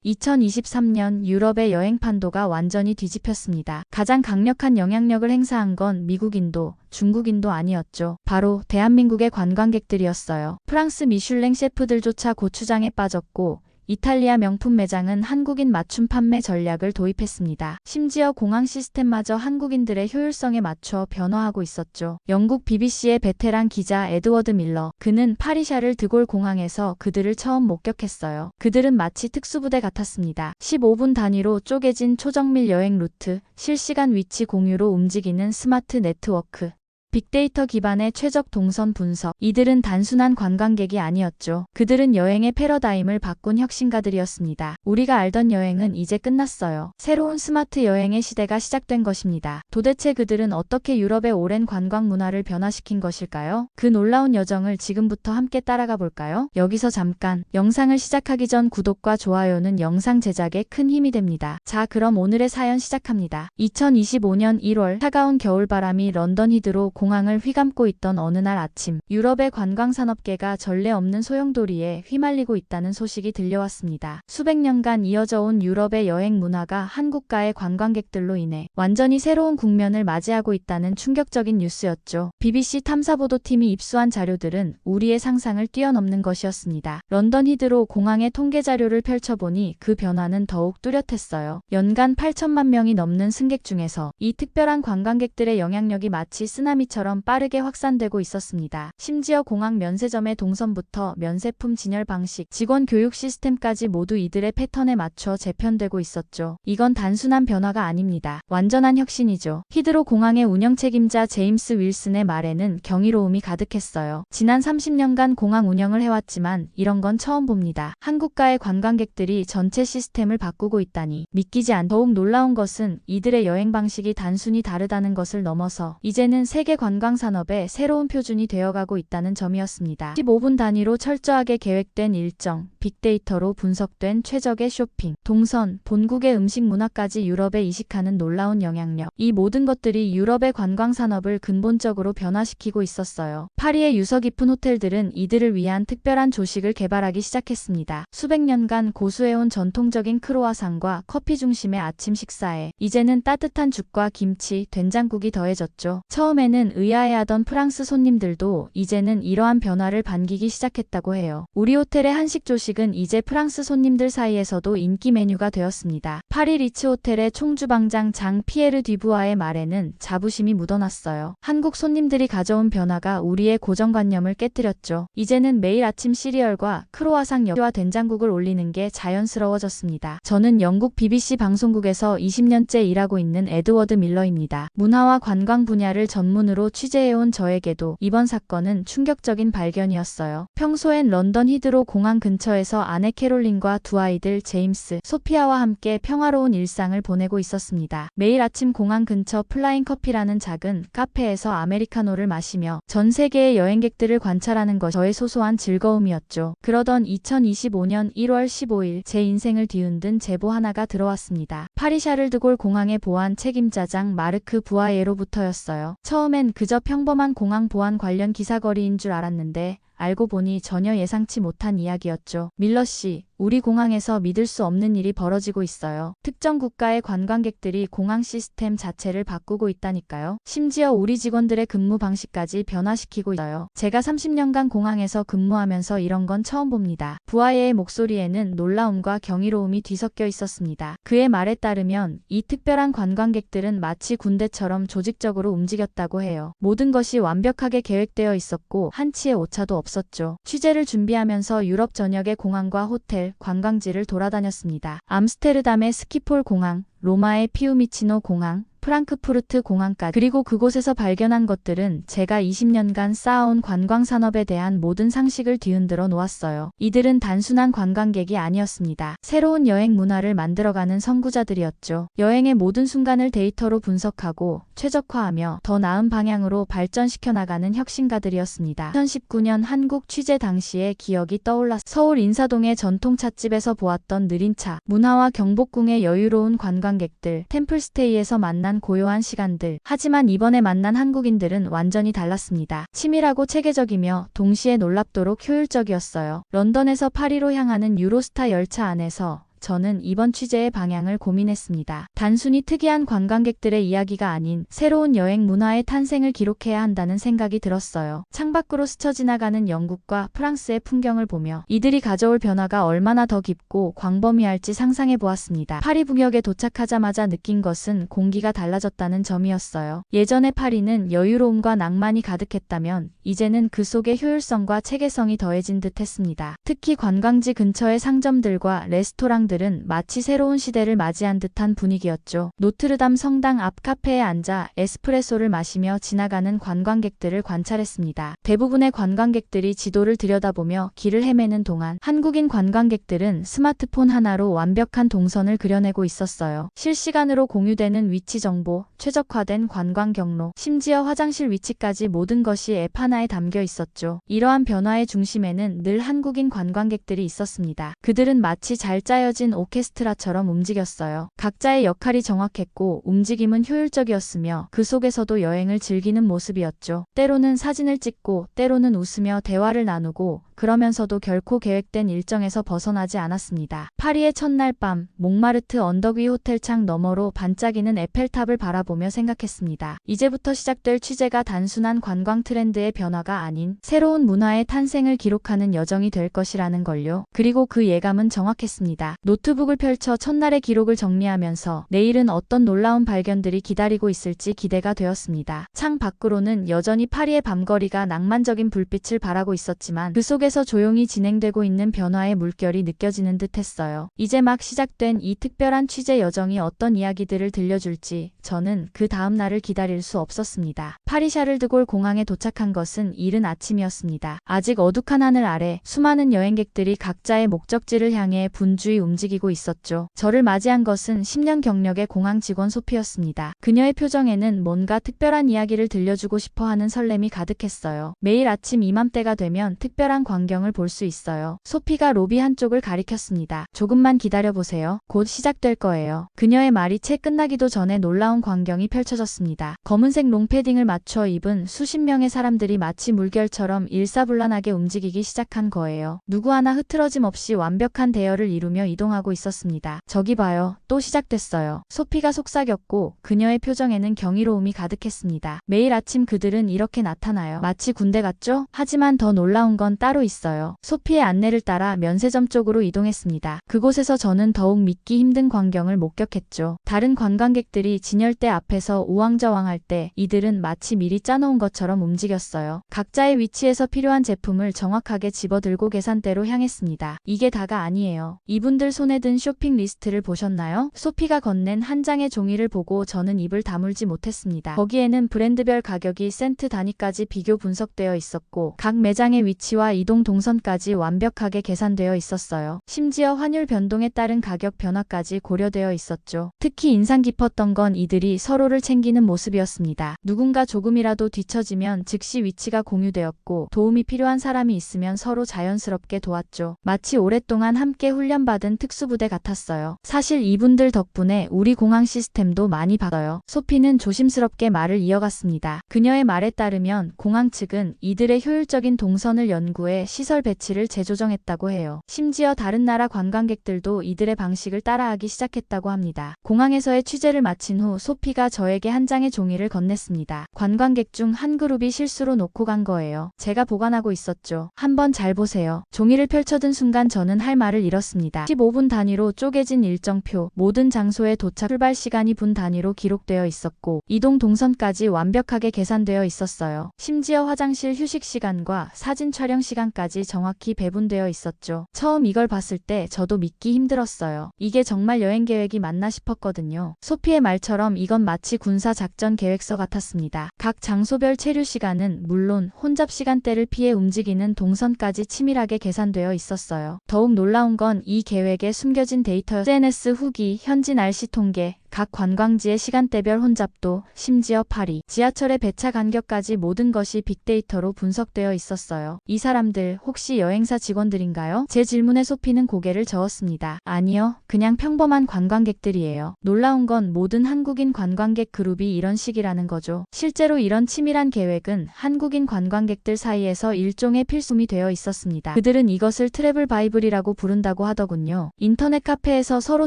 2023년 유럽의 여행 판도가 완전히 뒤집혔습니다. 가장 강력한 영향력을 행사한 건 미국인도 중국인도 아니었죠. 바로 대한민국의 관광객들이었어요. 프랑스 미슐랭 셰프들조차 고추장에 빠졌고 이탈리아 명품 매장은 한국인 맞춤 판매 전략을 도입했습니다. 심지어 공항 시스템마저 한국인들의 효율성에 맞춰 변화하고 있었죠. 영국 BBC의 베테랑 기자 에드워드 밀러. 그는 파리샤를 드골 공항에서 그들을 처음 목격했어요. 그들은 마치 특수부대 같았습니다. 15분 단위로 쪼개진 초정밀 여행 루트, 실시간 위치 공유로 움직이는 스마트 네트워크. 빅데이터 기반의 최적 동선 분석. 이들은 단순한 관광객이 아니었죠. 그들은 여행의 패러다임을 바꾼 혁신가들이었습니다. 우리가 알던 여행은 이제 끝났어요. 새로운 스마트 여행의 시대가 시작된 것입니다. 도대체 그들은 어떻게 유럽의 오랜 관광 문화를 변화시킨 것일까요? 그 놀라운 여정을 지금부터 함께 따라가 볼까요? 여기서 잠깐, 영상을 시작하기 전 구독과 좋아요는 영상 제작에 큰 힘이 됩니다. 자, 그럼 오늘의 사연 시작합니다. 2025년 1월, 차가운 겨울바람이 런던 히드로 공항을 휘감고 있던 어느 날 아침, 유럽의 관광산업계가 전례 없는 소용돌이에 휘말리고 있다는 소식이 들려왔습니다. 수백 년간 이어져 온 유럽의 여행 문화가 한국가의 관광객들로 인해 완전히 새로운 국면을 맞이하고 있다는 충격적인 뉴스였죠. BBC 탐사보도팀이 입수한 자료들은 우리의 상상을 뛰어넘는 것이었습니다. 런던 히드로 공항의 통계 자료를 펼쳐보니 그 변화는 더욱 뚜렷했어요. 연간 8천만 명이 넘는 승객 중에서 이 특별한 관광객들의 영향력이 마치 쓰나미처럼 빠르게 확산되고 있었습니다. 심지어 공항 면세점의 동선부터 면세품 진열 방식, 직원 교육 시스템까지 모두 이들의 패턴에 맞춰 재편되고 있었죠. 이건 단순한 변화가 아닙니다. 완전한 혁신이죠. 히드로 공항의 운영 책임자 제임스 윌슨의 말에는 경이로움이 가득했어요. 지난 30년간 공항 운영을 해왔지만 이런 건 처음 봅니다. 한국가의 관광객들이 전체 시스템을 바꾸고 있다니 믿기지 않. 더욱 놀라운 것은 이들의 여행 방식이 단순히 다르다는 것을 넘어서 이제는 세계 관광산업의 새로운 표준이 되어가고 있다는 점이었습니다. 15분 단위로 철저하게 계획된 일정, 빅데이터로 분석된 최적의 쇼핑, 동선, 본국의 음식 문화까지 유럽에 이식하는 놀라운 영향력. 이 모든 것들이 유럽의 관광산업을 근본적으로 변화시키고 있었어요. 파리의 유서 깊은 호텔들은 이들을 위한 특별한 조식을 개발하기 시작했습니다. 수백 년간 고수해온 전통적인 크로와상과 커피 중심의 아침 식사에 이제는 따뜻한 죽과 김치, 된장국이 더해졌죠. 처음에는 의아해하던 프랑스 손님들도 이제는 이러한 변화를 반기기 시작했다고 해요. 우리 호텔의 한식 조식은 이제 프랑스 손님들 사이에서도 인기 메뉴가 되었습니다. 파리 리츠 호텔의 총주방장 장 피에르 듀부아의 말에는 자부심이 묻어났어요. 한국 손님들이 가져온 변화가 우리의 고정관념을 깨뜨렸죠. 이제는 매일 아침 시리얼과 크로와상 옆과 된장국을 올리는 게 자연스러워졌습니다. 저는 영국 BBC 방송국에서 20년째 일하고 있는 에드워드 밀러입니다. 문화와 관광 분야를 전문으로 취재해온 저에게도 이번 사건은 충격적인 발견이었어요. 평소엔 런던 히드로 공항 근처에서 아내 캐롤린과 두 아이들 제임스, 소피아와 함께 평화로운 일상을 보내고 있었습니다. 매일 아침 공항 근처 플라잉 커피라는 작은 카페에서 아메리카노를 마시며 전 세계의 여행객들을 관찰하는 것이 저의 소소한 즐거움이었죠. 그러던 2025년 1월 15일 제 인생을 뒤흔든 제보 하나가 들어왔습니다. 파리 샤를드골 공항의 보안 책임자장 마르크 부아예로부터였어요. 처음엔 그저 평범한 공항 보안 관련 기사거리인 줄 알았는데 알고 보니 전혀 예상치 못한 이야기였죠. 밀러 씨, 우리 공항에서 믿을 수 없는 일이 벌어지고 있어요. 특정 국가의 관광객들이 공항 시스템 자체를 바꾸고 있다니까요. 심지어 우리 직원들의 근무 방식까지 변화시키고 있어요. 제가 30년간 공항에서 근무하면서 이런 건 처음 봅니다. 부하예의 목소리에는 놀라움과 경이로움이 뒤섞여 있었습니다. 그의 말에 따르면 이 특별한 관광객들은 마치 군대처럼 조직적으로 움직였다고 해요. 모든 것이 완벽하게 계획되어 있었고 한치의 오차도 없었죠. 취재를 준비하면서 유럽 전역의 공항과 호텔, 관광지를 돌아다녔습니다. 암스테르담의 스키폴 공항, 로마의 피우미치노 공항, 프랑크푸르트 공항까지. 그리고 그곳에서 발견한 것들은 제가 20년간 쌓아온 관광산업에 대한 모든 상식을 뒤흔들어 놓았어요. 이들은 단순한 관광객이 아니었습니다. 새로운 여행 문화를 만들어가는 선구자들이었죠. 여행의 모든 순간을 데이터로 분석하고 최적화하며 더 나은 방향으로 발전시켜 나가는 혁신가들이었습니다. 2019년 한국 취재 당시의 기억이 떠올랐습니다. 서울 인사동의 전통 찻집에서 보았던 느린 차, 문화와 경복궁의 여유로운 관광객들, 템플스테이에서 만난 고요한 시간들. 하지만 이번에 만난 한국인들은 완전히 달랐습니다. 치밀하고 체계적이며 동시에 놀랍도록 효율적이었어요. 런던에서 파리로 향하는 유로스타 열차 안에서 저는 이번 취재의 방향을 고민했습니다. 단순히 특이한 관광객들의 이야기가 아닌 새로운 여행 문화의 탄생을 기록해야 한다는 생각이 들었어요. 창밖으로 스쳐 지나가는 영국과 프랑스의 풍경을 보며 이들이 가져올 변화가 얼마나 더 깊고 광범위할지 상상해 보았습니다. 파리 북역에 도착하자마자 느낀 것은 공기가 달라졌다는 점이었어요. 예전의 파리는 여유로움과 낭만이 가득했다면 이제는 그 속에 효율성과 체계성이 더해진 듯 했습니다. 특히 관광지 근처의 상점들과 레스토랑들은 마치 새로운 시대를 맞이한 듯한 분위기였죠. 노트르담 성당 앞 카페에 앉아 에스프레소를 마시며 지나가는 관광객들을 관찰했습니다. 대부분의 관광객들이 지도를 들여다보며 길을 헤매는 동안 한국인 관광객들은 스마트폰 하나로 완벽한 동선을 그려내고 있었어요. 실시간으로 공유되는 위치 정보, 최적화된 관광 경로, 심지어 화장실 위치까지 모든 것이 앱 하나에 담겨 있었죠. 이러한 변화의 중심에는 늘 한국인 관광객들이 있었습니다. 그들은 마치 잘 짜여진 오케스트라처럼 움직였어요. 각자의 역할이 정확했고 움직임은 효율적이었으며 그 속에서도 여행을 즐기는 모습이었죠. 때로는 사진을 찍고 때로는 웃으며 대화를 나누고 그러면서도 결코 계획된 일정에서 벗어나지 않았습니다. 파리의 첫날 밤, 몽마르트 언덕 위 호텔 창 너머로 반짝이는 에펠탑을 바라보며 생각했습니다. 이제부터 시작될 취재가 단순한 관광 트렌드의 변화가 아닌 새로운 문화의 탄생을 기록하는 여정이 될 것이라는 걸요. 그리고 그 예감은 정확했습니다. 노트북을 펼쳐 첫날의 기록을 정리하면서 내일은 어떤 놀라운 발견들이 기다리고 있을지 기대가 되었습니다. 창 밖으로는 여전히 파리의 밤거리가 낭만적인 불빛을 발하고 있었지만 그 속에서 조용히 진행되고 있는 변화의 물결이 느껴지는 듯 했어요. 이제 막 시작된 이 특별한 취재 여정이 어떤 이야기들을 들려줄지 저는 그 다음 날을 기다릴 수 없었습니다. 파리 샤를드골 공항에 도착한 것은 이른 아침이었습니다. 아직 어둑한 하늘 아래 수많은 여행객들이 각자의 목적지를 향해 분주히 움직이고 있었죠. 저를 맞이한 것은 10년 경력의 공항 직원 소피였습니다. 그녀의 표정에는 뭔가 특별한 이야기를 들려주고 싶어 하는 설렘이 가득했어요. 매일 아침 이맘때가 되면 특별한 광경을 볼 수 있어요. 소피가 로비 한쪽을 가리켰습니다. 조금만 기다려보세요. 곧 시작될 거예요. 그녀의 말이 채 끝나기도 전에 놀라운 광경이 펼쳐졌습니다. 검은색 롱패딩을 맞춰 입은 수십 명의 사람들이 마치 물결처럼 일사불란하게 움직이기 시작한 거예요. 누구 하나 흐트러짐 없이 완벽한 대열을 이루며 이동하고 있었습니다. 저기 봐요. 또 시작됐어요. 소피가 속삭였고 그녀의 표정에는 경이로움이 가득했습니다. 매일 아침 그들은 이렇게 나타나요. 마치 군대 같죠? 하지만 더 놀라운 건 따로 있어요. 소피의 안내를 따라 면세점 쪽으로 이동했습니다. 그곳에서 저는 더욱 믿기 힘든 광경을 목격했죠. 다른 관광객들이 진열대 앞에서 우왕좌왕할 때 이들은 마치 미리 짜놓은 것처럼 움직였어요. 각자의 위치에서 필요한 제품을 정확하게 집어들고 계산대로 향했습니다. 이게 다가 아니에요. 이분들 손에 든 쇼핑 리스트를 보셨나요? 소피가 건넨 한 장의 종이를 보고 저는 입을 다물지 못했습니다. 거기에는 브랜드별 가격이 센트 단위까지 비교 분석되어 있었고 각 매장의 위치와 이동 동선까지 완벽하게 계산되어 있었어요. 심지어 환율 변동에 따른 가격 변화까지 고려되어 있었죠. 특히 인상 깊었던 건 이들이 서로를 챙기는 모습이었습니다. 누군가 조금이라도 뒤처지면 즉시 위치가 공유되었고 도움이 필요한 사람이 있으면 서로 자연스럽게 도왔죠. 마치 오랫동안 함께 훈련받은 특수부대 같았어요. 사실 이분들 덕분에 우리 공항 시스템도 많이 바뀌어요. 소피는 조심스럽게 말을 이어갔습니다. 그녀의 말에 따르면 공항 측은 이들의 효율적인 동선을 연구해 시설 배치를 재조정했다고 해요. 심지어 다른 나라 관광객들도 이들의 방식을 따라하기 시작했다고 합니다. 공항에서의 취재를 마친 후 소피가 저에게 한 장의 종이를 건넸습니다. 관광객 중 한 그룹이 실수로 놓고 간 거예요. 제가 보관하고 있었죠. 한번 잘 보세요. 종이를 펼쳐든 순간 저는 할 말을 잃었습니다. 15분 단위로 쪼개진 일정표, 모든 장소의 도착 출발 시간이 분 단위로 기록되어 있었고 이동 동선까지 완벽하게 계산되어 있었어요. 심지어 화장실 휴식 시간과 사진 촬영 시간까지 정확히 배분되어 있었죠. 처음 이걸 봤을 때 저도 믿기 힘들었어요. 이게 정말 여행 계획이 맞나 싶었거든요. 소피의 말처럼 이건 마치 군사 작전 계획서 같았습니다. 각 장소별 체류 시간은 물론 혼잡 시간대를 피해 움직이는 동선까지 치밀하게 계산되어 있었어요. 더욱 놀라운 건 이 계획에 숨겨진 데이터였어요. SNS 후기, 현지 날씨 통계, 각 관광지의 시간대별 혼잡도, 심지어 파리, 지하철의 배차 간격까지 모든 것이 빅데이터로 분석되어 있었어요. 이 사람들 혹시 여행사 직원들인가요? 제 질문에 소피는 고개를 저었습니다. 아니요, 그냥 평범한 관광객들이에요. 놀라운 건 모든 한국인 관광객 그룹이 이런 식이라는 거죠. 실제로 이런 치밀한 계획은 한국인 관광객들 사이에서 일종의 필수품이 되어 있었습니다. 그들은 이것을 트래블 바이블이라고 부른다고 하더군요. 인터넷 카페에서 서로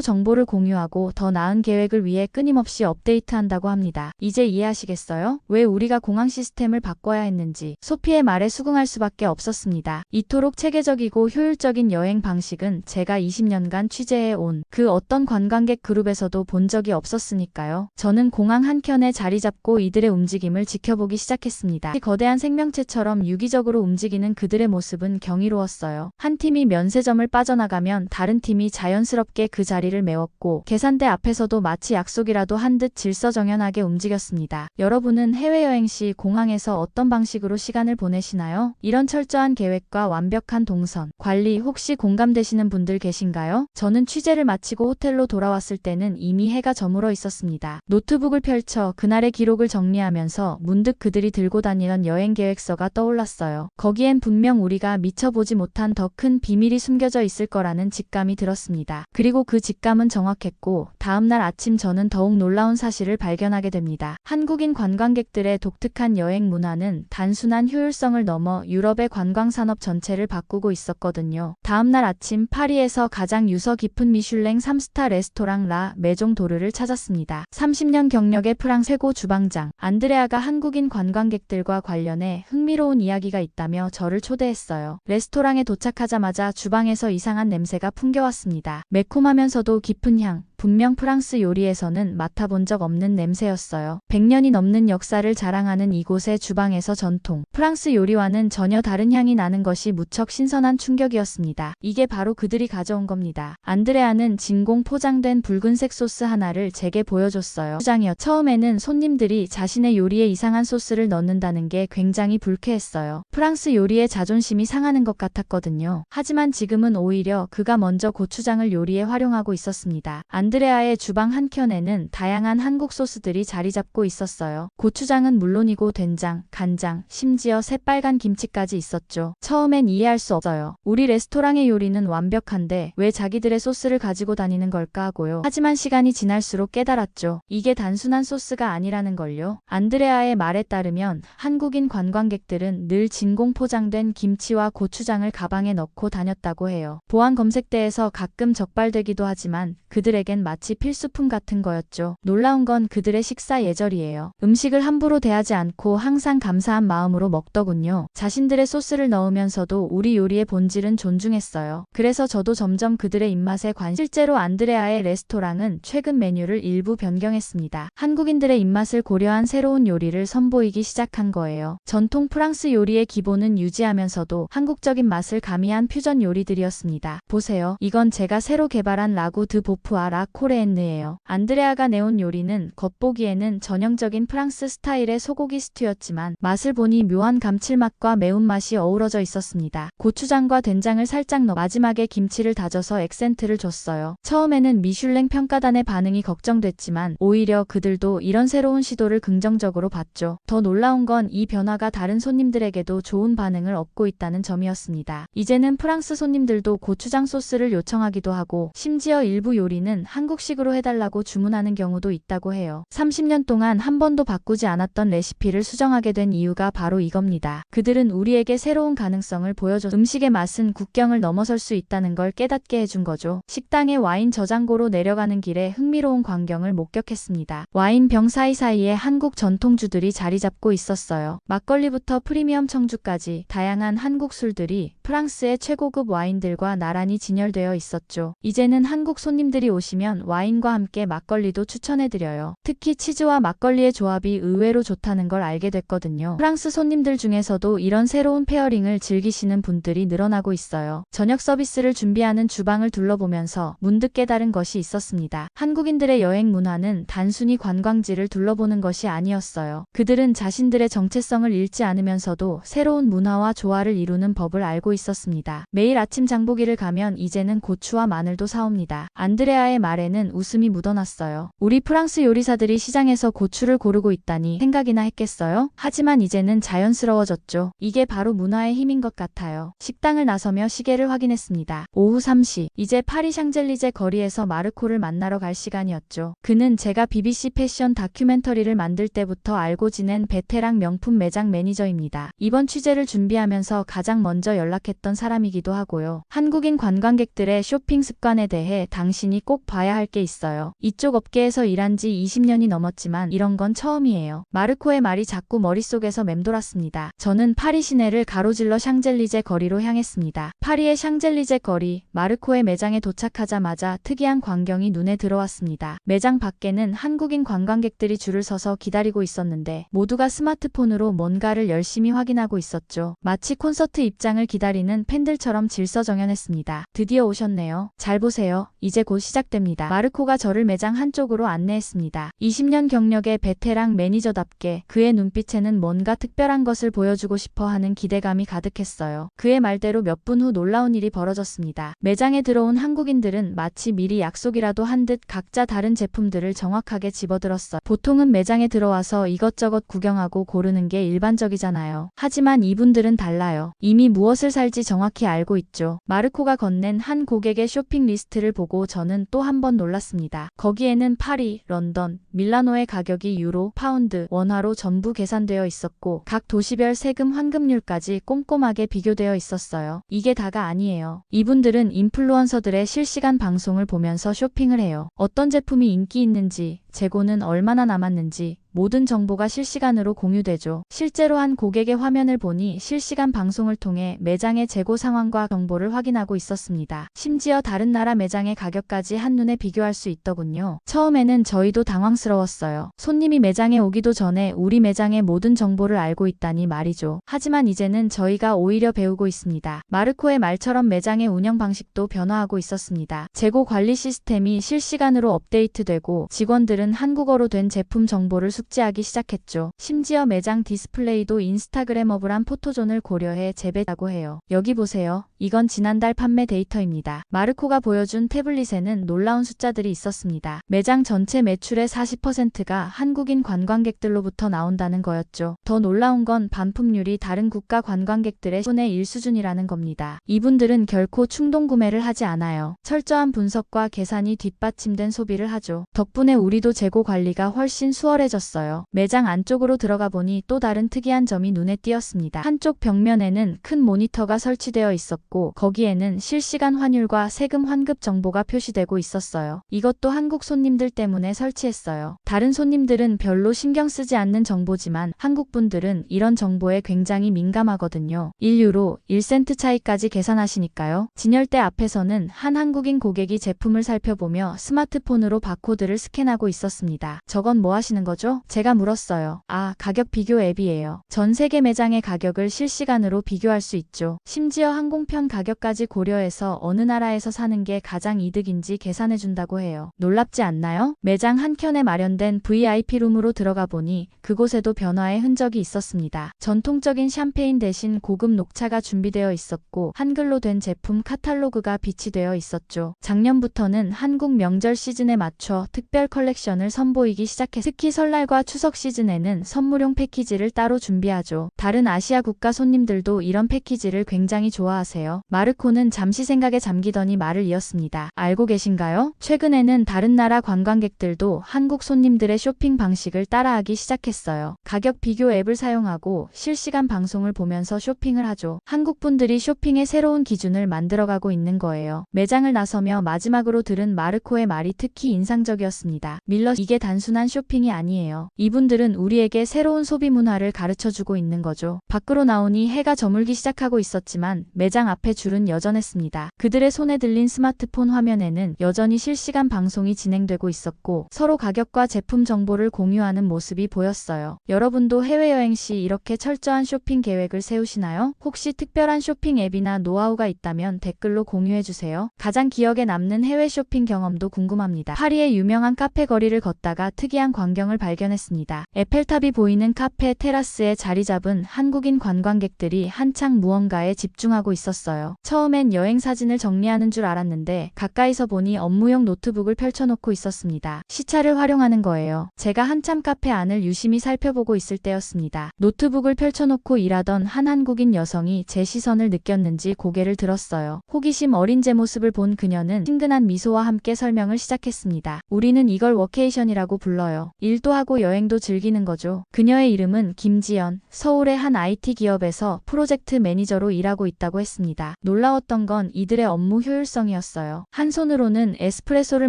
정보를 공유하고 더 나은 계획을 위해 끊임없이 업데이트한다고 합니다. 이제 이해하시겠어요? 왜 우리가 공항 시스템을 바꿔야 했는지. 소피의 말에 수긍할 수밖에 없었습니다. 이토록 체계적이고 효율적인 여행 방식은 제가 20년간 취재해 온 그 어떤 관광객 그룹에서도 본 적이 없었으니까요. 저는 공항 한켠에 자리 잡고 이들의 움직임을 지켜보기 시작했습니다. 거대한 생명체처럼 유기적으로 움직이는 그들의 모습은 경이로웠어요. 한 팀이 면세점을 빠져나가면 다른 팀이 자연스럽게 그 자리를 메웠고 계산대 앞에서도 마치 약속이라도 한 듯 질서정연하게 움직였습니다. 여러분은 해외여행 시 공항에서 어떤 방식으로 시간을 보내시나요? 이런 철저한 계획과 완벽한 동선, 관리 혹시 공감되시는 분들 계신가요? 저는 취재를 마치고 호텔로 돌아왔을 때는 이미 해가 저물어 있었습니다. 노트북을 펼쳐 그날의 기록을 정리하면서 문득 그들이 들고 다니던 여행 계획서가 떠올랐어요. 거기엔 분명 우리가 미처 보지 못한 더 큰 비밀이 숨겨져 있을 거라는 직감이 들었습니다. 그리고 그 직감은 정확했고 다음날 아침 저는 더욱 놀라운 사실을 발견하게 됩니다. 한국인 관광객들의 독특한 여행 문화는 단순한 효율성을 넘어 유럽의 관광산업 전체를 바꾸고 있었거든요. 다음날 아침 파리에서 가장 유서 깊은 미슐랭 3스타 레스토랑 라 메종 도르를 찾았습니다. 30년 경력의 프랑스 최고 주방장 안드레아가 한국인 관광객들과 관련해 흥미로운 이야기가 있다며 저를 초대했어요. 레스토랑에 도착하자마자 주방에서 이상한 냄새가 풍겨왔습니다. 매콤하면서도 깊은 향. 분명 프랑스 요리에서는 맡아본 적 없는 냄새였어요. 100년이 넘는 역사를 자랑하는 이곳의 주방에서 전통 프랑스 요리와는 전혀 다른 향이 나는 것이 무척 신선한 충격이었습니다. 이게 바로 그들이 가져온 겁니다. 안드레아는 진공 포장된 붉은색 소스 하나를 제게 보여줬어요. 처음에는 손님들이 자신의 요리에 이상한 소스를 넣는다는 게 굉장히 불쾌했어요. 프랑스 요리의 자존심이 상하는 것 같았거든요. 하지만 지금은 오히려 그가 먼저 고추장을 요리에 활용하고 있었습니다. 안드레아의 주방 한켠에는 다양한 한국 소스들이 자리 잡고 있었어요. 고추장은 물론이고 된장, 간장, 심지어 새빨간 김치까지 있었죠. 처음엔 이해할 수 없어요. 우리 레스토랑의 요리는 완벽한데 왜 자기들의 소스를 가지고 다니는 걸까 하고요. 하지만 시간이 지날수록 깨달았죠. 이게 단순한 소스가 아니라는 걸요. 안드레아의 말에 따르면 한국인 관광객들은 늘 진공 포장된 김치와 고추장을 가방에 넣고 다녔다고 해요. 보안 검색대에서 가끔 적발되기도 하지만 그들에겐 마치 필수품 같은 거였죠. 놀라운 건 그들의 식사 예절이에요. 음식을 함부로 대하지 않고 항상 감사한 마음으로 먹더군요. 자신들의 소스를 넣으면서도 우리 요리의 본질은 존중했어요. 그래서 저도 점점 그들의 입맛에 실제로 안드레아의 레스토랑은 최근 메뉴를 일부 변경했습니다. 한국인들의 입맛을 고려한 새로운 요리를 선보이기 시작한 거예요. 전통 프랑스 요리의 기본은 유지하면서도 한국적인 맛을 가미한 퓨전 요리들이었습니다. 보세요. 이건 제가 새로 개발한 라구 드 보프와 라 코레엔느예요. 안드레아가 내온 요리는 겉보기에는 전형적인 프랑스 스타일의 소고기 스튜였지만 맛을 보니 묘한 감칠맛과 매운맛이 어우러져 있었습니다. 고추장과 된장을 살짝 넣어 마지막에 김치를 다져서 액센트를 줬어요. 처음에는 미슐랭 평가단의 반응이 걱정됐지만 오히려 그들도 이런 새로운 시도를 긍정적으로 봤죠. 더 놀라운 건 이 변화가 다른 손님들에게도 좋은 반응을 얻고 있다는 점이었습니다. 이제는 프랑스 손님들도 고추장 소스를 요청하기도 하고 심지어 일부 요리는 한국식으로 해달라고 주문하는 경우도 있다고 해요. 30년 동안 한 번도 바꾸지 않았던 레시피를 수정하게 된 이유가 바로 이겁니다. 그들은 우리에게 새로운 가능성을 보여줘 음식의 맛은 국경을 넘어설 수 있다는 걸 깨닫게 해준 거죠. 식당의 와인 저장고로 내려가는 길에 흥미로운 광경을 목격했습니다. 와인 병 사이사이에 한국 전통주들이 자리 잡고 있었어요. 막걸리부터 프리미엄 청주까지 다양한 한국 술들이 프랑스의 최고급 와인들과 나란히 진열되어 있었죠. 이제는 한국 손님들이 오시면 와인과 함께 막걸리도 추천해드려요. 특히 치즈와 막걸리의 조합이 의외로 좋다는 걸 알게 됐거든요. 프랑스 손님들 중에서도 이런 새로운 페어링을 즐기시는 분들이 늘어나고 있어요. 저녁 서비스를 준비하는 주방을 둘러보면서 문득 깨달은 것이 있었습니다. 한국인들의 여행 문화는 단순히 관광지를 둘러보는 것이 아니었어요. 그들은 자신들의 정체성을 잃지 않으면서도 새로운 문화와 조화를 이루는 법을 알고 있었습니다. 매일 아침 장보기를 가면 이제는 고추와 마늘도 사옵니다. 안드레아의 말에는 웃음이 묻어났어요. 우리 프랑스 요리사들이 시장에서 고추를 고르고 있다니 생각이나 했겠어요? 하지만 이제는 자연스러워졌죠. 이게 바로 문화의 힘인 것 같아요. 식당을 나서며 시계를 확인했습니다. 오후 3시. 이제 파리 샹젤리제 거리에서 마르코를 만나러 갈 시간이었죠. 그는 제가 BBC 패션 다큐멘터리를 만들 때부터 알고 지낸 베테랑 명품 매장 매니저입니다. 이번 취재를 준비하면서 가장 먼저 연락했던 사람이기도 하고요. 한국인 관광객들의 쇼핑 습관에 대해 당신이 꼭 봐야 할 게 있어요. 이쪽 업계에서 일한 지 20년이 넘었지만 이런 건 처음이에요. 마르코의 말이 자꾸 머릿속에서 맴돌았습니다. 저는 파리 시내를 가로질러 샹젤리제 거리로 향했습니다. 파리의 샹젤리제 거리, 마르코의 매장에 도착하자마자 특이한 광경이 눈에 들어왔습니다. 매장 밖에는 한국인 관광객들이 줄을 서서 기다리고 있었는데 모두가 스마트폰으로 뭔가를 열심히 확인하고 있었죠. 마치 콘서트 입장을 기다리는 팬들처럼 질서정연했습니다. 드디어 오셨네요. 잘 보세요. 이제 곧 시작됩니다. 마르코가 저를 매장 한쪽으로 안내했습니다. 20년 경력의 베테랑 매니저답게 그의 눈빛에는 뭔가 특별한 것을 보여주고 싶어 하는 기대감이 가득했어요. 그의 말대로 몇 분 후 놀라운 일이 벌어졌습니다. 매장에 들어온 한국인들은 마치 미리 약속이라도 한 듯 각자 다른 제품들을 정확하게 집어들었어요. 보통은 매장에 들어와서 이것저것 구경하고 고르는 게 일반적이잖아요. 하지만 이분들은 달라요. 이미 무엇을 살지 정확히 알고 있죠. 마르코가 건넨 한 고객의 쇼핑 리스트를 보고 저는 또 한 번 놀랐습니다. 거기에는 파리, 런던, 밀라노의 가격이 유로, 파운드, 원화로 전부 계산되어 있었고 각 도시별 세금 환급률까지 꼼꼼하게 비교되어 있었어요. 이게 다가 아니에요. 이분들은 인플루언서들의 실시간 방송을 보면서 쇼핑을 해요. 어떤 제품이 인기 있는지, 재고는 얼마나 남았는지 모든 정보가 실시간으로 공유되죠. 실제로 한 고객의 화면을 보니 실시간 방송을 통해 매장의 재고 상황과 정보를 확인하고 있었습니다. 심지어 다른 나라 매장의 가격까지 한눈에 비교할 수 있더군요. 처음에는 저희도 당황스러웠어요. 손님이 매장에 오기도 전에 우리 매장의 모든 정보를 알고 있다니 말이죠. 하지만 이제는 저희가 오히려 배우고 있습니다. 마르코의 말처럼 매장의 운영 방식도 변화하고 있었습니다. 재고 관리 시스템이 실시간으로 업데이트되고 직원들은 한국어로 된 제품 정보를 숙지하기 시작했죠. 심지어 매장 디스플레이도 인스타그래머블한 포토존을 고려해 재배하고 해요. 여기 보세요. 이건 지난달 판매 데이터입니다. 마르코가 보여준 태블릿에는 놀라운 숫자들이 있었습니다. 매장 전체 매출의 40%가 한국인 관광객들로부터 나온다는 거였죠. 더 놀라운 건 반품률이 다른 국가 관광객들의 손의 1수준이라는 겁니다. 이분들은 결코 충동 구매를 하지 않아요. 철저한 분석과 계산이 뒷받침된 소비를 하죠. 덕분에 우리도 재고 관리가 훨씬 수월해졌어요. 매장 안쪽으로 들어가 보니 또 다른 특이한 점이 눈에 띄었습니다. 한쪽 벽면에는 큰 모니터가 설치되어 있었고 거기에는 실시간 환율과 세금 환급 정보가 표시되고 있었어요. 이것도 한국 손님들 때문에 설치했어요. 다른 손님들은 별로 신경 쓰지 않는 정보지만 한국 분들은 이런 정보에 굉장히 민감하거든요. 1유로 1센트 차이까지 계산하시니까요. 진열대 앞에서는 한 한국인 고객이 제품을 살펴보며 스마트폰으로 바코드를 스캔하고 있었습니다. 저건 뭐 하시는 거죠? 제가 물었어요. 아, 가격 비교 앱이에요. 전 세계 매장의 가격을 실시간으로 비교할 수 있죠. 심지어 항공편 가격까지 고려해서 어느 나라에서 사는 게 가장 이득인지 계산해준다고 해요. 놀랍지 않나요? 매장 한켠에 마련된 VIP룸으로 들어가 보니 그곳에도 변화의 흔적이 있었습니다. 전통적인 샴페인 대신 고급 녹차가 준비되어 있었고 한글로 된 제품 카탈로그가 비치되어 있었죠. 작년부터는 한국 명절 시즌에 맞춰 특별 컬렉션을 선보이기 시작했습니다. 특히 설날과 추석 시즌에는 선물용 패키지를 따로 준비하죠. 다른 아시아 국가 손님들도 이런 패키지를 굉장히 좋아하세요. 마르코는 잠시 생각에 잠기더니 말을 이었습니다. 알고 계신가요? 최근에는 다른 나라 관광객들도 한국 손님들의 쇼핑 방식을 따라하기 시작했어요. 가격 비교 앱을 사용하고 실시간 방송을 보면서 쇼핑을 하죠. 한국 분들이 쇼핑의 새로운 기준을 만들어가고 있는 거예요. 매장을 나서며 마지막으로 들은 마르코의 말이 특히 인상적이었습니다. 밀러, 이게 단순한 쇼핑이 아니에요. 이분들은 우리에게 새로운 소비 문화를 가르쳐주고 있는 거죠. 밖으로 나오니 해가 저물기 시작하고 있었지만 매장 앞에 줄은 여전했습니다. 그들의 손에 들린 스마트폰 화면에는 여전히 실시간 방송이 진행되고 있었고 서로 가격과 제품 정보를 공유하는 모습이 보였어요. 여러분도 해외여행 시 이렇게 철저한 쇼핑 계획을 세우시나요? 혹시 특별한 쇼핑 앱이나 노하우가 있다면 댓글로 공유해주세요. 가장 기억에 남는 해외 쇼핑 경험도 궁금합니다. 파리의 유명한 카페 거리를 거리를 걷다가 특이한 광경을 발견했습니다. 에펠탑이 보이는 카페 테라스에 자리 잡은 한국인 관광객들이 한창 무언가에 집중하고 있었어요. 처음엔 여행 사진을 정리하는 줄 알았는데 가까이서 보니 업무용 노트북을 펼쳐놓고 있었습니다. 시차를 활용하는 거예요. 제가 한참 카페 안을 유심히 살펴보고 있을 때였습니다. 노트북을 펼쳐놓고 일하던 한 한국인 여성이 제 시선을 느꼈는지 고개를 들었어요. 호기심 어린 제 모습을 본 그녀는 친근한 미소와 함께 설명을 시작했습니다. 우리는 이걸 워케이션이라고 불러요. 일도 하고 여행도 즐기는 거죠. 그녀의 이름은 김지연, 서울의 한 IT 기업에서 프로젝트 매니저로 일하고 있다고 했습니다. 놀라웠던 건 이들의 업무 효율성이었어요. 한 손으로는 에스프레소를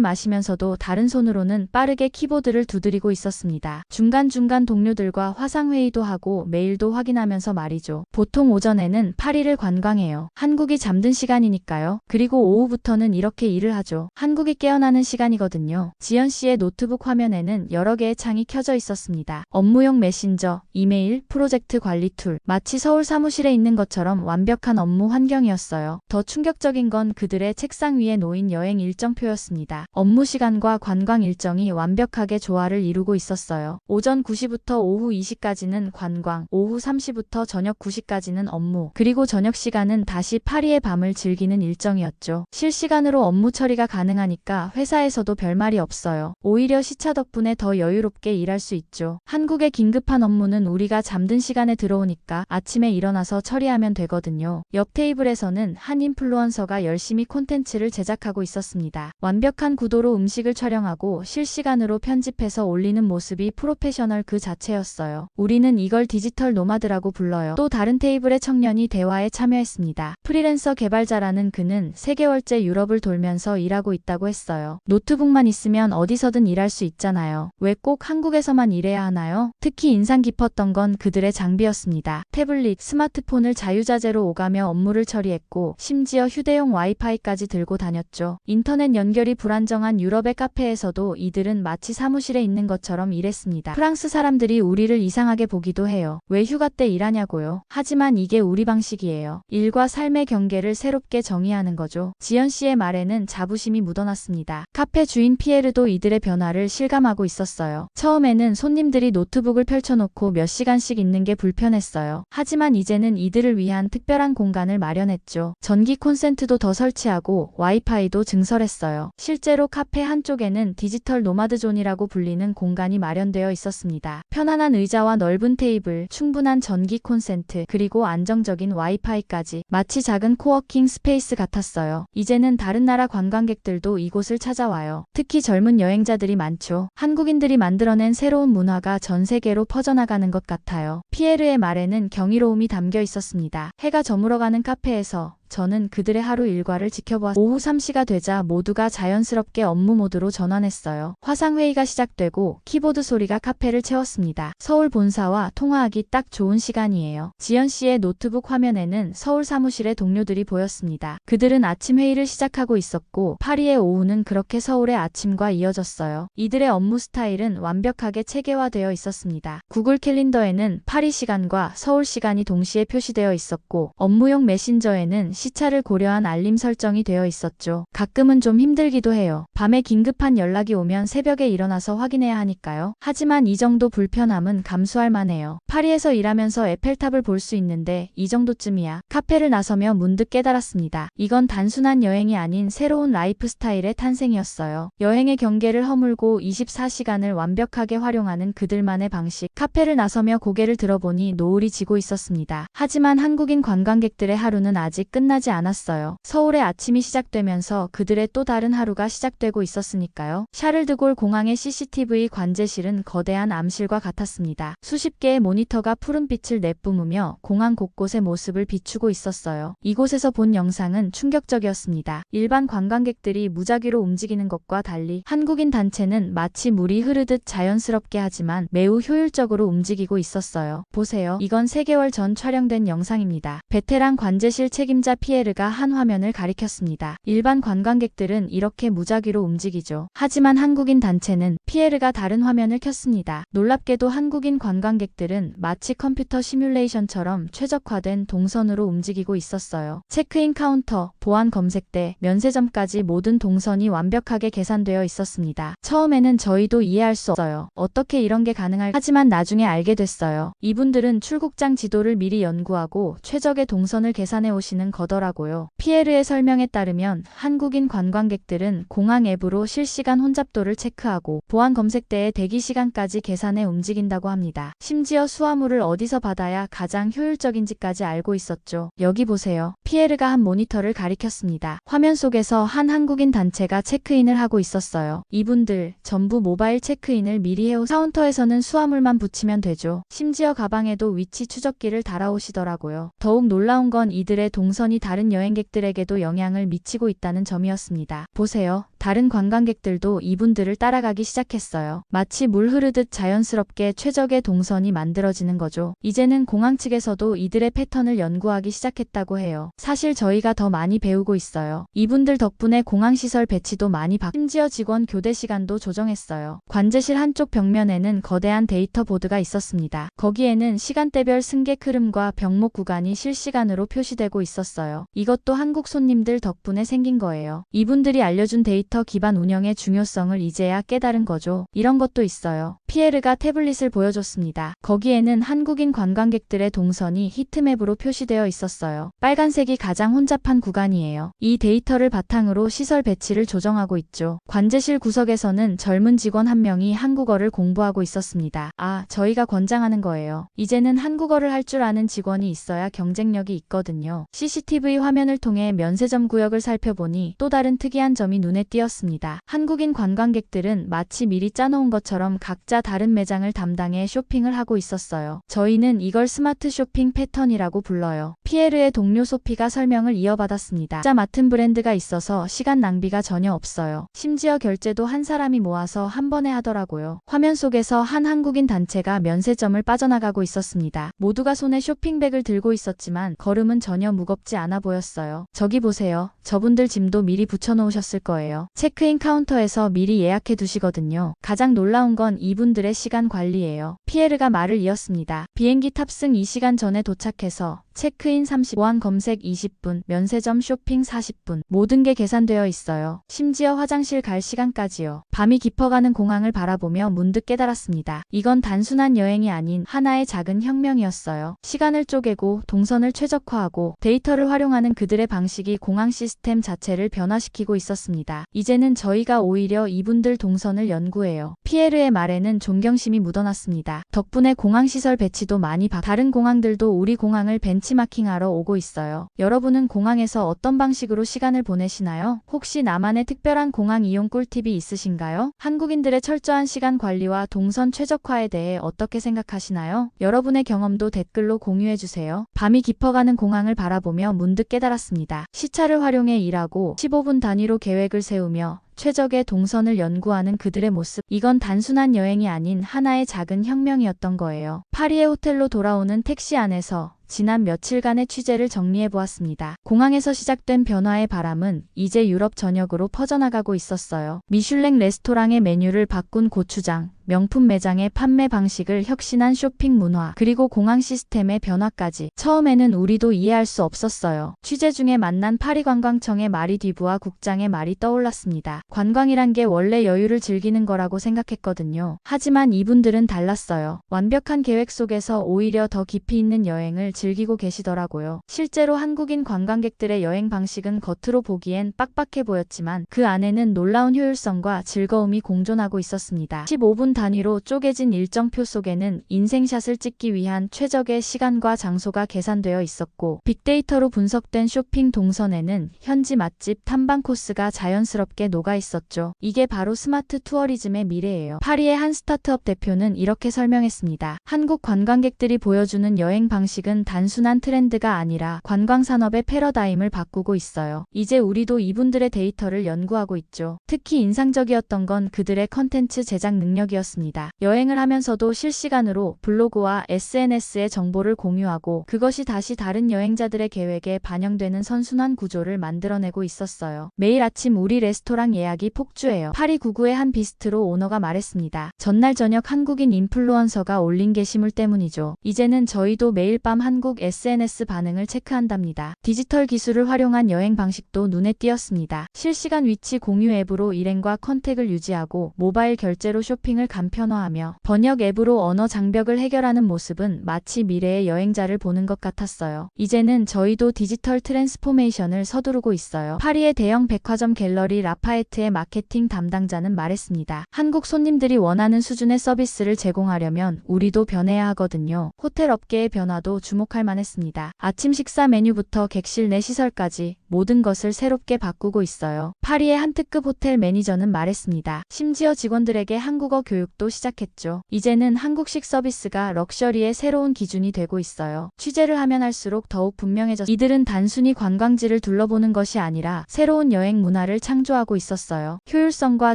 마시면서도 다른 손으로는 빠르게 키보드를 두드리고 있었습니다. 중간중간 동료들과 화상회의도 하고 메일도 확인하면서 말이죠. 보통 오전에는 파리를 관광해요. 한국이 잠든 시간이니까요. 그리고 오후부터는 이렇게 일을 하죠. 한국이 깨어나는 시간이거든요. 지연 씨의 노트북 화면에는 여러 개의 창이 켜져 있었습니다. 업무용 메신저, 이메일, 프로젝트 관리 툴. 마치 서울 사무실에 있는 것처럼 완벽한 업무 환경이었어요. 더 충격적인 건 그들의 책상 위에 놓인 여행 일정표였습니다. 업무 시간과 관광 일정이 완벽하게 조화를 이루고 있었어요. 오전 9시부터 오후 2시까지는 관광, 오후 3시부터 저녁 9시까지는 업무, 그리고 저녁 시간은 다시 파리의 밤을 즐기는 일정이었죠. 실시간으로 업무 처리가 가능하니까 회사에서도 별말이 없어요. 오히려 시차 덕분에 더 여유롭게 일할 수 있죠. 한국의 긴급한 업무는 우리가 잠든 시간에 들어오니까 아침에 일어나서 처리하면 되거든요. 옆 테이블에서는 한 인플루언서가 열심히 콘텐츠를 제작하고 있었습니다. 완벽한 구도로 음식을 촬영하고 실시간으로 편집해서 올리는 모습이 프로페셔널 그 자체였어요. 우리는 이걸 디지털 노마드라고 불러요. 또 다른 테이블의 청년이 대화에 참여했습니다. 프리랜서 개발자라는 그는 3개월째 유럽을 돌면서 일하고 있다고 했어요. 노트북만 있으면 어디서든 일할 수 있잖아요. 왜 꼭 한국에서만 일해야 하나요? 특히 인상 깊었던 건 그들의 장비였습니다. 태블릿, 스마트폰을 자유자재로 오가며 업무를 처리했고 심지어 휴대용 와이파이까지 들고 다녔죠. 인터넷 연결이 불안정한 유럽의 카페에서도 이들은 마치 사무실에 있는 것처럼 일했습니다. 프랑스 사람들이 우리를 이상하게 보기도 해요. 왜 휴가 때 일하냐고요. 하지만 이게 우리 방식이에요. 일과 삶의 경계를 새롭게 정의하는 거죠. 지연 씨의 말에는 자부심이 묻어났습니다. 카페 주인 피에르도 이들의 변화를 실감하고 있었어요. 처음에는 손님들이 노트북을 펼쳐놓고 몇 시간씩 있는 게 불편했어요. 하지만 이제는 이들을 위한 특별한 공간을 마련했죠. 전기 콘센트도 더 설치하고 와이파이도 증설했어요. 실제로 카페 한쪽에는 디지털 노마드 존이라고 불리는 공간이 마련되어 있었습니다. 편안한 의자와 넓은 테이블, 충분한 전기 콘센트, 그리고 안정적인 와이파이까지 마치 작은 코워킹 스페이스 같았어요. 이제는 다른 나라 관광객들도 이곳을 찾아와요. 특히 젊은 여행자들이 많죠. 한국인들이 만들어낸 새로운 문화가 전 세계로 퍼져나가는 것 같아요. 피에르의 말에는 경이로움이 담겨 있었습니다. 해가 저물어가는 카페에서 저는 그들의 하루 일과를 지켜보았습니다. 오후 3시가 되자 모두가 자연스럽게 업무 모드로 전환했어요. 화상회의가 시작되고 키보드 소리가 카페를 채웠습니다. 서울 본사와 통화하기 딱 좋은 시간이에요. 지연 씨의 노트북 화면에는 서울 사무실의 동료들이 보였습니다. 그들은 아침 회의를 시작하고 있었고 파리의 오후는 그렇게 서울의 아침과 이어졌어요. 이들의 업무 스타일은 완벽하게 체계화되어 있었습니다. 구글 캘린더에는 파리 시간과 서울 시간이 동시에 표시되어 있었고 업무용 메신저에는 시차를 고려한 알림 설정이 되어 있었죠. 가끔은 좀 힘들기도 해요. 밤에 긴급한 연락이 오면 새벽에 일어나서 확인해야 하니까요. 하지만 이 정도 불편함은 감수할 만해요. 파리에서 일하면서 에펠탑을 볼 수 있는데 이 정도쯤이야. 카페를 나서며 문득 깨달았습니다. 이건 단순한 여행이 아닌 새로운 라이프 스타일의 탄생이었어요. 여행의 경계를 허물고 24시간을 완벽하게 활용하는 그들만의 방식. 카페를 나서며 고개를 들어보니 노을이 지고 있었습니다. 하지만 한국인 관광객들의 하루는 아직 끝나지 않았어요. 서울의 아침이 시작되면서 그들의 또 다른 하루가 시작되고 있었으니까요. 샤를드골 공항의 CCTV 관제실은 거대한 암실과 같았습니다. 수십 개의 모니터가 푸른빛을 내뿜으며 공항 곳곳의 모습을 비추고 있었어요. 이곳에서 본 영상은 충격적이었습니다. 일반 관광객들이 무작위로 움직이는 것과 달리 한국인 단체는 마치 물이 흐르듯 자연스럽게 하지만 매우 효율적으로 움직이고 있었어요. 보세요. 이건 3개월 전 촬영된 영상입니다. 베테랑 관제실 책임자 피에르가 한 화면을 가리켰습니다. 일반 관광객들은 이렇게 무작위로 움직이죠. 하지만 한국인 단체는 피에르가 다른 화면을 켰습니다. 놀랍게도 한국인 관광객들은 마치 컴퓨터 시뮬레이션처럼 최적화된 동선으로 움직이고 있었어요. 체크인 카운터, 보안 검색대, 면세점까지 모든 동선이 완벽하게 계산되어 있었습니다. 처음에는 저희도 이해할 수 없어요. 어떻게 이런 게 가능할까? 하지만 나중에 알게 됐어요. 이분들은 출국장 지도를 미리 연구하고 최적의 동선을 계산해 오시는 거더라고요. 피에르의 설명에 따르면 한국인 관광객들은 공항 앱으로 실시간 혼잡도를 체크하고 보안 검색대의 대기 시간까지 계산해 움직인다고 합니다. 심지어 수화물을 어디서 받아야 가장 효율적인지까지 알고 있었죠. 여기 보세요. 피에르가 한 모니터를 가리켰습니다. 화면 속에서 한 한국인 단체가 체크인을 하고 있었어요. 이분들 전부 모바일 체크인을 미리 해오 카운터에서는 수화물만 붙이면 되죠. 심지어 가방에도 위치 추적기를 달아오시더라고요. 더욱 놀라운 건 이들의 동선이 다른 여행객들에게도 영향을 미치고 있다는 점이었습니다. 보세요. 다른 관광객들도 이분들을 따라가기 시작했어요. 마치 물 흐르듯 자연스럽게 최적의 동선이 만들어지는 거죠. 이제는 공항 측에서도 이들의 패턴을 연구하기 시작했다고 해요. 사실 저희가 더 많이 배우고 있어요. 이분들 덕분에 공항시설 배치도 많이 심지어 직원 교대 시간도 조정했어요. 관제실 한쪽 벽면에는 거대한 데이터 보드가 있었습니다. 거기에는 시간대별 승객 흐름과 병목 구간이 실시간으로 표시되고 있었어요. 이것도 한국 손님들 덕분에 생긴 거예요. 이분들이 알려준 데이터 기반 운영의 중요성을 이제야 깨달은 거죠. 이런 것도 있어요. 피에르가 태블릿을 보여줬습니다. 거기에는 한국인 관광객들의 동선이 히트맵으로 표시되어 있었어요. 빨간색이 가장 혼잡한 구간이에요. 이 데이터를 바탕으로 시설 배치를 조정하고 있죠. 관제실 구석에서는 젊은 직원 한 명이 한국어를 공부하고 있었습니다. 저희가 권장하는 거예요. 이제는 한국어를 할 줄 아는 직원이 있어야 경쟁력이 있거든요. CCTV 화면을 통해 면세점 구역을 살펴보니 또 다른 특이한 점이 눈에 띄었습니다. 한국인 관광객들은 마치 미리 짜놓은 것처럼 각자 다른 매장을 담당해 쇼핑을 하고 있었어요. 저희는 이걸 스마트 쇼핑 패턴이라고 불러요. 피에르의 동료 소피가 설명을 이어받았습니다. 각자 맡은 브랜드가 있어서 시간 낭비가 전혀 없어요. 심지어 결제도 한 사람이 모아서 한 번에 하더라고요. 화면 속에서 한 한국인 단체가 면세점을 빠져나가고 있었습니다. 모두가 손에 쇼핑백을 들고 있었지만 걸음은 전혀 무겁지 않아 보였어요. 저기 보세요. 저분들 짐도 미리 붙여놓으셨을 거예요. 체크인 카운터에서 미리 예약해 두시거든요. 가장 놀라운 건 이분들의 시간 관리예요. 피에르가 말을 이었습니다. 비행기 탑승 2시간 전에 도착해서 체크인 30, 보안 검색 20분, 면세점 쇼핑 40분. 모든 게 계산되어 있어요. 심지어 화장실 갈 시간까지요. 밤이 깊어가는 공항을 바라보며 문득 깨달았습니다. 이건 단순한 여행이 아닌 하나의 작은 혁명이었어요. 시간을 쪼개고 동선을 최적화하고 데이터를 활용하는 그들의 방식이 공항 시스템 자체를 변화시키고 있었습니다. 이제는 저희가 오히려 이분들 동선을 연구해요. 피에르의 말에는 존경심이 묻어났습니다. 덕분에 공항시설 배치도 많이 다른 공항들도 우리 공항을 벤치마킹하러 오고 있어요. 여러분은 공항에서 어떤 방식으로 시간을 보내시나요? 혹시 나만의 특별한 공항 이용 꿀팁이 있으신가요? 한국인들의 철저한 시간 관리와 동선 최적화에 대해 어떻게 생각하시나요? 여러분의 경험도 댓글로 공유해주세요. 밤이 깊어가는 공항을 바라보며 문득 깨달았습니다. 시차를 활용해 일하고 15분 단위로 계획을 세우며 최적의 동선을 연구하는 그들의 모습. 이건 단순한 여행이 아닌 하나의 작은 혁명이었던 거예요. 파리의 호텔로 돌아오는 택시 안에서 지난 며칠간의 취재를 정리해보았습니다. 공항에서 시작된 변화의 바람은 이제 유럽 전역으로 퍼져나가고 있었어요. 미슐랭 레스토랑의 메뉴를 바꾼 고추장, 명품 매장의 판매 방식을 혁신한 쇼핑 문화, 그리고 공항 시스템의 변화까지. 처음에는 우리도 이해할 수 없었어요. 취재 중에 만난 파리관광청의 마리 뒤부아 국장의 말이 떠올랐습니다. 관광이란 게 원래 여유를 즐기는 거라고 생각했거든요. 하지만 이분들은 달랐어요. 완벽한 계획 속에서 오히려 더 깊이 있는 여행을 즐기고 계시더라고요. 실제로 한국인 관광객들의 여행 방식은 겉으로 보기엔 빡빡해 보였지만 그 안에는 놀라운 효율성과 즐거움이 공존하고 있었습니다. 15분 단위로 쪼개진 일정표 속에는 인생샷을 찍기 위한 최적의 시간과 장소가 계산되어 있었고, 빅데이터로 분석된 쇼핑 동선에는 현지 맛집 탐방 코스가 자연스럽게 녹아 있었죠. 이게 바로 스마트 투어리즘의 미래예요. 파리의 한 스타트업 대표는 이렇게 설명했습니다. 한국 관광객들이 보여주는 여행 방식은 이것은 단순한 트렌드가 아니라 관광산업의 패러다임을 바꾸고 있어요. 이제 우리도 이분들의 데이터를 연구하고 있죠. 특히 인상적이었던 건 그들의 컨텐츠 제작 능력이었습니다. 여행을 하면서도 실시간으로 블로그와 SNS에 정보를 공유하고 그것이 다시 다른 여행자들의 계획에 반영되는 선순환 구조를 만들어내고 있었어요. 매일 아침 우리 레스토랑 예약이 폭주해요. 파리 99의 한 비스트로 오너가 말했습니다. 전날 저녁 한국인 인플루언서가 올린 게시물 때문이죠. 이제는 저희도 매일 밤 한국 SNS 반응을 체크한답니다. 디지털 기술을 활용한 여행 방식도 눈에 띄었습니다. 실시간 위치 공유 앱으로 일행과 컨택을 유지하고 모바일 결제로 쇼핑을 간편화하며 번역 앱으로 언어 장벽을 해결하는 모습은 마치 미래의 여행자를 보는 것 같았어요. 이제는 저희도 디지털 트랜스포메이션을 서두르고 있어요. 파리의 대형 백화점 갤러리 라파에트의 마케팅 담당자는 말했습니다. 한국 손님들이 원하는 수준의 서비스를 제공하려면 우리도 변해야 하거든요. 호텔 업계의 변화도 주목할 만했습니다. 아침 식사 메뉴부터 객실 내 시설까지 모든 것을 새롭게 바꾸고 있어요. 파리의 한 특급 호텔 매니저는 말했습니다. 심지어 직원들에게 한국어 교육도 시작했죠. 이제는 한국식 서비스가 럭셔리의 새로운 기준이 되고 있어요. 취재를 하면 할수록 더욱 분명해졌습니다. 이들은 단순히 관광지를 둘러보는 것이 아니라 새로운 여행 문화를 창조하고 있었어요. 효율성과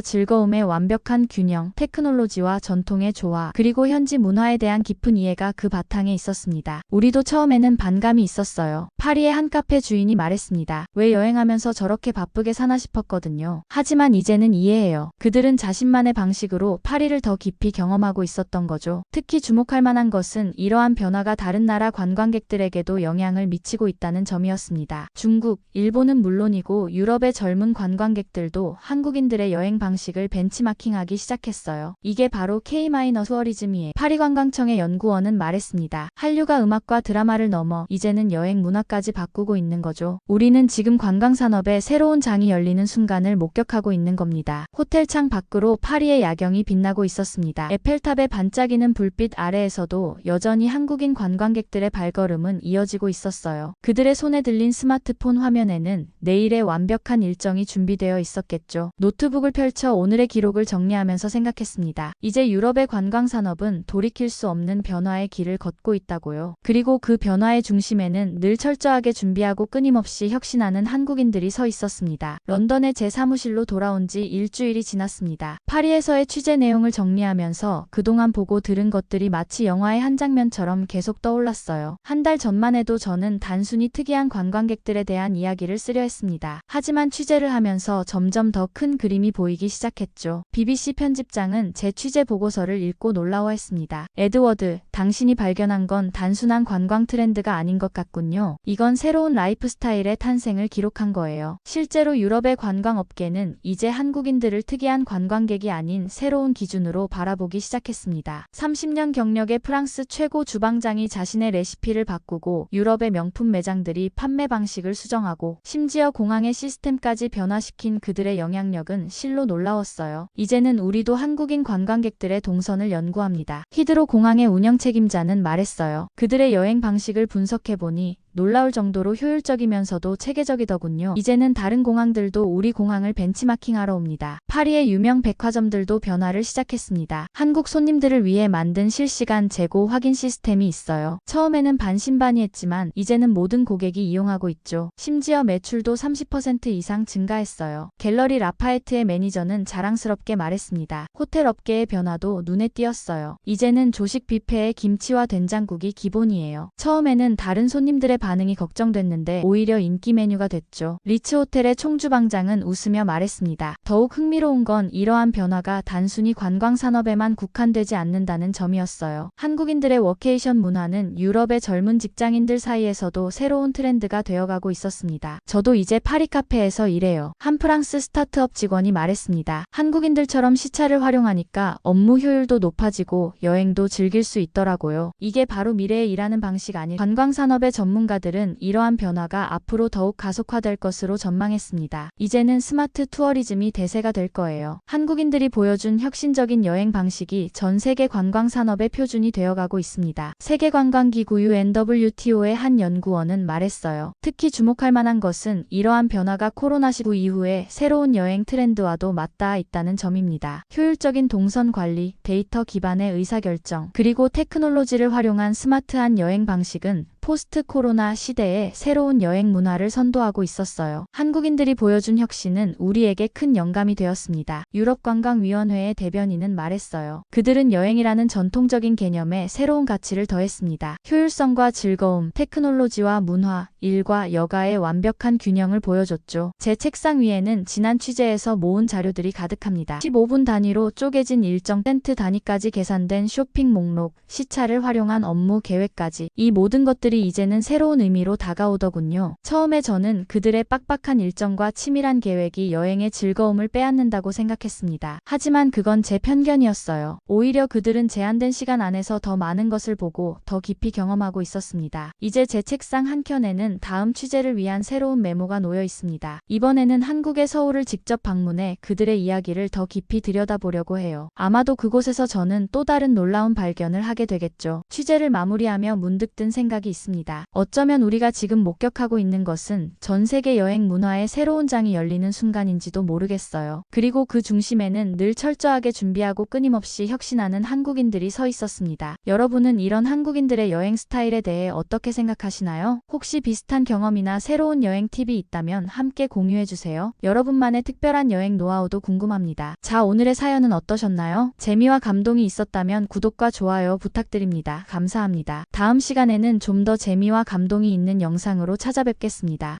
즐거움의 완벽한 균형, 테크놀로지와 전통의 조화, 그리고 현지 문화에 대한 깊은 이해가 그 바탕에 있었습니다. 우리도 처음에는 반감이 있었어요. 파리의 한 카페 주인이 말했습니다. 왜 여행하면서 저렇게 바쁘게 사나 싶었거든요. 하지만 이제는 이해해요. 그들은 자신만의 방식으로 파리를 더 깊이 경험하고 있었던 거죠. 특히 주목할 만한 것은 이러한 변화가 다른 나라 관광객들에게도 영향을 미치고 있다는 점이었습니다. 중국, 일본은 물론이고 유럽의 젊은 관광객들도 한국인들의 여행 방식을 벤치마킹하기 시작했어요. 이게 바로 K-투어리즘이에요. 파리 관광청의 연구원은 말했습니다. 한류가 음악과 드라마를 넘어 이제는 여행 문화까지 바꾸고 있는 거죠. 우리는 지금 관광산업의 새로운 장이 열리는 순간을 목격하고 있는 겁니다. 호텔 창 밖으로 파리의 야경이 빛나고 있었습니다. 에펠탑의 반짝이는 불빛 아래에서도 여전히 한국인 관광객들의 발걸음은 이어지고 있었어요. 그들의 손에 들린 스마트폰 화면에는 내일의 완벽한 일정이 준비되어 있었겠죠. 노트북을 펼쳐 오늘의 기록을 정리하면서 생각했습니다. 이제 유럽의 관광산업은 돌이킬 수 없는 변화의 길을 걷고 있다고요. 그리고 그 변화의 중심에는 늘 철저하게 준비하고 끊임없이 혁신하는 한국인들이 서 있었습니다. 런던의 제 사무실로 돌아온 지 일주일이 지났습니다. 파리에서의 취재 내용을 정리하면서 그동안 보고 들은 것들이 마치 영화의 한 장면처럼 계속 떠올랐어요. 한 달 전만 해도 저는 단순히 특이한 관광객들에 대한 이야기를 쓰려 했습니다. 하지만 취재를 하면서 점점 더 큰 그림이 보이기 시작했죠. BBC 편집장은 제 취재 보고서를 읽고 놀라워했습니다. 에드워드, 당신이 발견한 건 단순한 관광 트렌드가 아닌 것 같군요. 이건 새로운 라이프 스타일의 탄생을 기록한 거예요. 실제로 유럽의 관광업계는 이제 한국인들을 특이한 관광객이 아닌 새로운 기준으로 바라보기 시작했습니다. 30년 경력의 프랑스 최고 주방장이 자신의 레시피를 바꾸고 유럽의 명품 매장들이 판매 방식을 수정하고 심지어 공항의 시스템까지 변화시킨 그들의 영향력은 실로 놀라웠어요. 이제는 우리도 한국인 관광객들의 동선을 연구합니다. 히드로 공항의 운영 책임자는 말했어요. 그들의 여행 방식을 분석해보니 놀라울 정도로 효율적이면서도 체계적이더군요. 이제는 다른 공항들도 우리 공항을 벤치마킹하러 옵니다. 파리의 유명 백화점들도 변화를 시작했습니다. 한국 손님들을 위해 만든 실시간 재고 확인 시스템이 있어요. 처음에는 반신반의했지만 이제는 모든 고객이 이용하고 있죠. 심지어 매출도 30% 이상 증가했어요. 갤러리 라파에트의 매니저는 자랑스럽게 말했습니다. 호텔 업계의 변화도 눈에 띄었어요. 이제는 조식 뷔페에 김치와 된장국이 기본이에요. 처음에는 다른 손님들의 반응이 걱정됐는데 오히려 인기 메뉴가 됐죠. 리츠 호텔의 총주방장은 웃으며 말했습니다. 더욱 흥미로운 건 이러한 변화가 단순히 관광 산업에만 국한되지 않는다는 점이었어요. 한국인들의 워케이션 문화는 유럽의 젊은 직장인들 사이에서도 새로운 트렌드가 되어가고 있었습니다. 저도 이제 파리 카페에서 일해요. 한 프랑스 스타트업 직원이 말했습니다. 한국인들처럼 시차를 활용하니까 업무 효율도 높아지고 여행도 즐길 수 있더라고요. 이게 바로 미래의 일하는 방식 아닐. 관광 산업의 전문가들은 이러한 변화가 앞으로 더욱 가속화될 것으로 전망했습니다. 이제는 스마트 투어리즘이 대세가 될 거예요. 한국인들이 보여준 혁신적인 여행 방식이 전 세계 관광 산업의 표준이 되어가고 있습니다. 세계관광기구 UNWTO의 한 연구원은 말했어요. 특히 주목할 만한 것은 이러한 변화가 코로나19 이후에 새로운 여행 트렌드와도 맞닿아 있다는 점입니다. 효율적인 동선 관리, 데이터 기반의 의사결정, 그리고 테크놀로지를 활용한 스마트한 여행 방식은 포스트 코로나 시대에 새로운 여행 문화를 선도하고 있었어요. 한국인들이 보여준 혁신은 우리에게 큰 영감이 되었습니다. 유럽관광위원회의 대변인은 말했어요. 그들은 여행이라는 전통적인 개념에 새로운 가치를 더했습니다. 효율성과 즐거움, 테크놀로지와 문화, 일과 여가의 완벽한 균형을 보여줬죠. 제 책상 위에는 지난 취재에서 모은 자료들이 가득합니다. 15분 단위로 쪼개진 일정, 텐트 단위까지 계산된 쇼핑 목록, 시차를 활용한 업무 계획까지. 이 모든 것들이 이제는 새로운 의미로 다가오더군요. 처음에 저는 그들의 빡빡한 일정과 치밀한 계획이 여행의 즐거움을 빼앗는다고 생각했습니다. 하지만 그건 제 편견이었어요. 오히려 그들은 제한된 시간 안에서 더 많은 것을 보고 더 깊이 경험하고 있었습니다. 이제 제 책상 한켠에는 다음 취재를 위한 새로운 메모가 놓여 있습니다. 이번에는 한국의 서울을 직접 방문해 그들의 이야기를 더 깊이 들여다보려고 해요. 아마도 그곳에서 저는 또 다른 놀라운 발견을 하게 되겠죠. 취재를 마무리하며 문득 든 생각이 있습니다. 어쩌면 우리가 지금 목격하고 있는 것은 전 세계 여행 문화의 새로운 장이 열리는 순간인지도 모르겠어요. 그리고 그 중심에는 늘 철저하게 준비하고 끊임없이 혁신하는 한국인들이 서 있었습니다. 여러분은 이런 한국인들의 여행 스타일에 대해 어떻게 생각하시나요? 혹시 비슷한 경험이나 새로운 여행 팁이 있다면 함께 공유해주세요. 여러분만의 특별한 여행 노하우도 궁금합니다. 자, 오늘의 사연은 어떠셨나요? 재미와 감동이 있었다면 구독과 좋아요 부탁드립니다. 감사합니다. 다음 시간에는 좀 더 재미와 감동이 있는 영상으로 찾아뵙겠습니다.